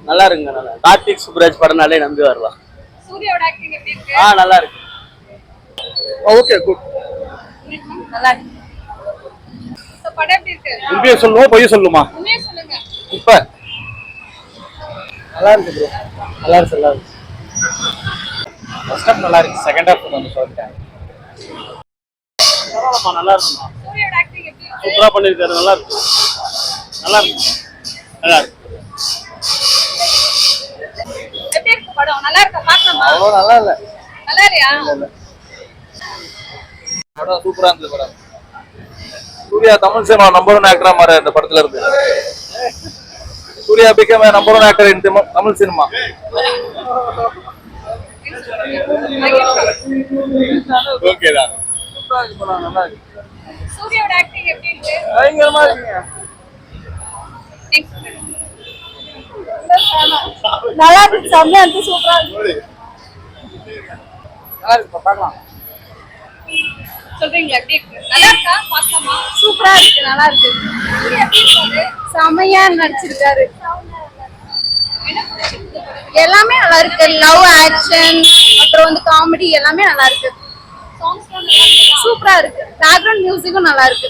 நல்லா இருக்குங்க. நல்லா கார்த்திக் சுப்ராஜ் படம்னாலே நம்பி வரலாம். சூர்யாவோட ஆக்டிங் எப்படி இருக்கு? நல்லா இருக்கு. Okay good. நல்லா இருக்கு. படம் எப்படி இருக்கு? உண்மையை சொல்லுமா பொய் சொல்லுமா? உண்மையை சொல்லுங்க. இப்ப நல்லா இருக்கு ப்ரோ. நல்லா இருக்கு. நல்லா இருக்கு. ஃபர்ஸ்ட் ஹாஃப் நல்லா இருக்கு. செகண்ட் ஹாஃப் கொஞ்சம் சொல்லிட்டேன். பரவாயில்லம்மா, நல்லா இருக்குமா. சூர்யாவோட ஆக்டிங் எப்படி இருக்கு? சூப்பரா பண்ணிருக்காரு. நல்லா இருக்கு. நல்லா இருக்கு. நல்லா இருக்கு. எப்படி இருக்கு படம்? நல்லா இருக்கா? பார்க்கலாமா? அவ்வளோ நல்லா இல்ல. நல்லா இல்லையா? படம் சூப்பரா இருந்தது. படம் சூர்யா தமிழ் சினிமா நம்பர் 1 ஆக்டரா மாற இந்த படத்துல இருந்து. Suriya became a number 1 actor in Tamil cinema. Okay தான். சூப்பரா இருக்கு படம். நல்லா இருக்கு. சூர்யாவோட ஆக்டிங் எப்படி இருக்கு? பயங்கரமா இருக்குங்க. நல்லா இருக்கு. செம்மையா இருக்கு. சூப்பரா இருக்கு. நல்லா இருக்கு. பார்க்கலாம். சொல்றீங்களா எப்படி இருக்கு? நல்லா இருக்கா? பார்க்கலாமா? சூப்பரா இருக்கு. நல்லா இருக்கு. சூர்யா எப்படி இருக்காரு? செம்மையா நடிச்சிருக்காரு. எல்லாமே நல்லா இருக்கு. லவ், ஆக்ஷன், அப்புறம் வந்து காமெடி எல்லாமே நல்லா இருக்கு. சூப்பரா இருக்கு. பேக்ரவுண்ட் மியூசிக்கும் நல்லா இருக்கு.